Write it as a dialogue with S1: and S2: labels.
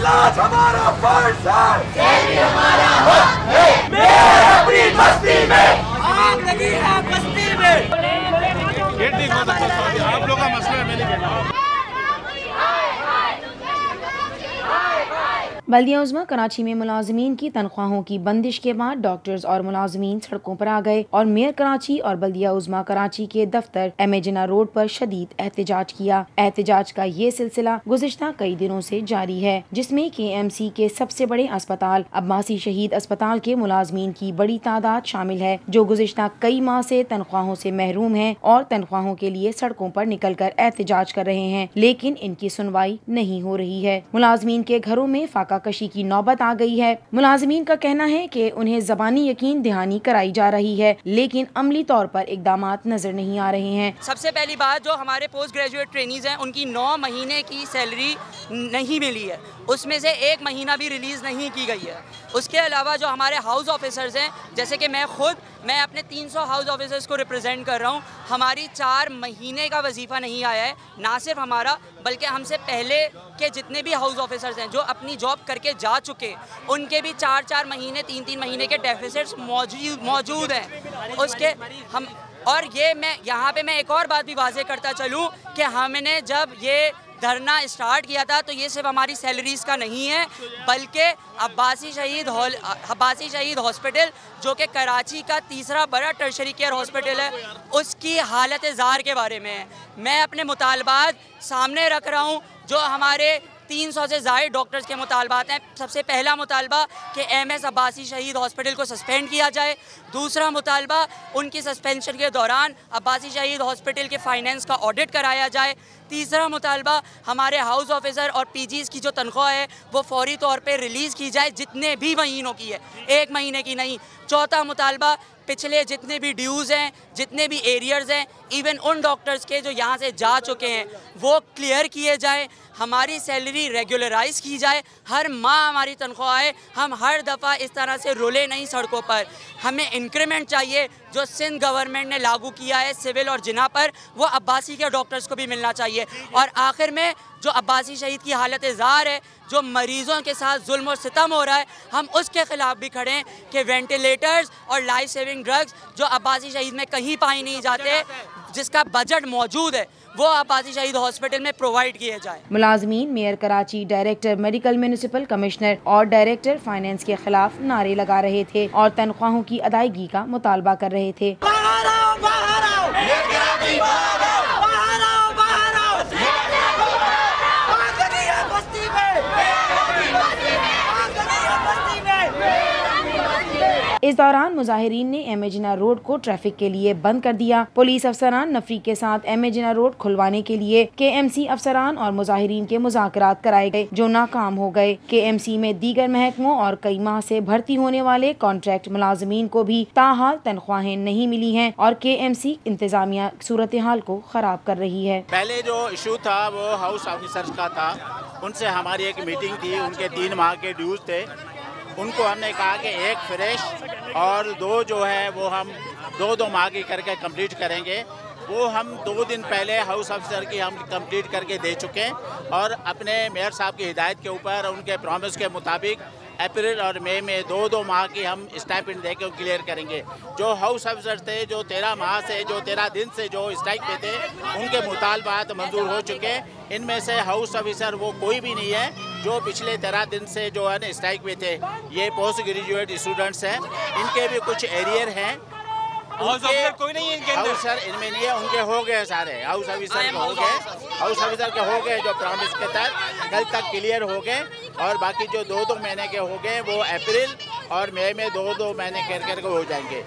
S1: इलाज हमारा फर्ज है, हमारा हक है। अपनी बस्ती में आग लगी है, बस्ती में
S2: ये ठीक हो सकता है, आप लोग का मसला है, मेरी
S3: बल्दिया उज़्मा कराची में मुलाजमीन की तनख्वाहों की बंदिश के बाद डॉक्टर्स और मुलाजमीन सड़कों पर आ गए और मेयर कराची और बल्दिया उज़्मा कराची के दफ्तर एम ए जिन्ना रोड पर शदीद एहतजाज किया। एहतजाज का ये सिलसिला गुज़िश्ता कई दिनों से जारी है, जिसमें KMC के सबसे बड़े अस्पताल अब्बासी शहीद अस्पताल के मुलाजमीन की बड़ी तादाद शामिल है, जो गुज़िश्ता कई माह से तनख्वाहों से महरूम है और तनख्वाहों के लिए सड़कों पर निकल कर एहतजाज कर रहे हैं, लेकिन इनकी सुनवाई नहीं हो रही है। मुलाजमीन के घरों में फाका कशी की नौबत आ गई है। मुलाजमीन का कहना है कि उन्हें ज़बानी यकीन दहानी कराई जा रही है, लेकिन अमली तौर पर इकदामात नजर नहीं आ रहे हैं।
S4: सबसे पहली बात, जो हमारे पोस्ट ग्रेजुएट ट्रेनीज हैं उनकी 9 महीने की सैलरी नहीं मिली है, उसमें से 1 महीना भी रिलीज़ नहीं की गई है। उसके अलावा जो हमारे हाउस ऑफिसर्स हैं, जैसे कि मैं अपने 300 हाउस ऑफिसर्स को रिप्रेजेंट कर रहा हूँ, हमारी 4 महीने का वजीफ़ा नहीं आया है। ना सिर्फ हमारा बल्कि हमसे पहले के जितने भी हाउस ऑफिसर्स हैं जो अपनी जॉब करके जा चुके, उनके भी 4-4 महीने 3-3 महीने के डेफिसिट्स मौजूद हैं। उसके हम और ये मैं यहाँ पे मैं एक और बात भी वाज़ेह करता चलूँ कि हमने जब ये धरना स्टार्ट किया था तो ये सिर्फ हमारी सैलरीज़ का नहीं है, बल्कि अब्बासी शहीद हॉस्पिटल जो कि कराची का तीसरा बड़ा टर्शरी केयर हॉस्पिटल है, उसकी हालत ज़ार के बारे में है। मैं अपने मुतालबात सामने रख रहा हूँ, जो हमारे 300 से ज़ायद डॉक्टर्स के मुतालबात हैं। सबसे पहला मुतालबा कि MS अब्बासी शहीद हॉस्पिटल को सस्पेंड किया जाए। दूसरा मुतालबा, उनकी सस्पेंशन के दौरान अब्बासी शहीद हॉस्पिटल के फाइनेंस का ऑडिट कराया जाए। तीसरा मुतालबा, हमारे हाउस ऑफिसर और PGs की जो तनख्वाह है वो फौरी तौर पे रिलीज़ की जाए, जितने भी महीनों की है, 1 महीने की नहीं। चौथा मुतालबा, पिछले जितने भी ड्यूज़ हैं, जितने भी एरियर्स हैं, इवन उन डॉक्टर्स के जो यहाँ से जा चुके हैं, वो क्लियर किए जाए। हमारी सैलरी रेगुलराइज की जाए, हर माह हमारी तनख्वाह आए। हम हर दफ़ा इस तरह से रोले नहीं सड़कों पर। हमें इंक्रीमेंट चाहिए जो सिंध गवर्नमेंट ने लागू किया है सिविल और जिना पर, वो अब्बासी के डॉक्टर्स को भी मिलना चाहिए। और आखिर में जो अब्बासी शहीद की हालत ज़ार है, जो मरीज़ों के साथ जुल्म और सितम हो रहा है, हम उसके ख़िलाफ़ भी खड़े हैं कि वेंटिलेटर्स और लाइफ सेविंग ड्रग्स जो अब्बासी शहीद में कहीं पाए नहीं जाते, जिसका बजट मौजूद है, वो अब्बासी शहीद हॉस्पिटल में प्रोवाइड किए जाए।
S3: मुलाजमीन mayor Karachi, director medical municipal commissioner और डायरेक्टर फाइनेंस के खिलाफ नारे लगा रहे थे और तनख्वाहों की अदायगी का मुतालबा कर रहे थे। इस दौरान मुजाहिरीन ने एम ए जिन्ना रोड को ट्रैफिक के लिए बंद कर दिया। पुलिस अफसरान नफरी के साथ एम ए जिन्ना रोड खुलवाने के लिए KMC अफसरान और मुजाहिरीन के मुज़ाकरात कराए गए, जो नाकाम हो गए। KMC में दीगर महकमों और कई माह से भर्ती होने वाले कॉन्ट्रैक्ट मुलाजमीन को भी ताहाल तनख्वाहें नहीं मिली हैं और KMC इंतजामिया सूरत हाल को खराब कर रही है।
S5: पहले जो इशू था वो हाउस ऑफिसर्स का था, उनसे हमारी एक मीटिंग थी, उनके 3 माह के ड्यूज थे। उनको हमने कहा कि 1 फ्रेश और 2 जो है वो हम 2-2 माह की करके कंप्लीट करेंगे। वो हम 2 दिन पहले हाउस ऑफिसर की हम कंप्लीट करके दे चुके हैं और अपने मेयर साहब की हिदायत के ऊपर उनके प्रॉमिस के मुताबिक अप्रैल और मई में 2-2 माह की हम स्टाइपेंड दे के क्लियर करेंगे। जो हाउस ऑफिसर थे जो 13 माह से जो 13 दिन से जो स्ट्राइक पे थे, उनके मुतालबात मंजूर हो चुके। इनमें से हाउस ऑफिसर वो कोई भी नहीं है जो पिछले 13 दिन से जो है ना स्ट्राइक पे थे। ये पोस्ट ग्रेजुएट स्टूडेंट्स हैं, इनके भी कुछ एरियर हैं।
S2: हाउस ऑफिसर कोई नहीं है इनके अंदर,
S5: हाउस सर इनमें नहीं है, उनके हो गए सारे हाउस ऑफिसर के हो गए, हाउस ऑफिसर के हो गए जो प्रॉमिस के तहत कल तक क्लियर हो गए। और बाकी जो 2-2 महीने के हो गए वो अप्रैल और मई में 2-2 महीने कर हो जाएंगे।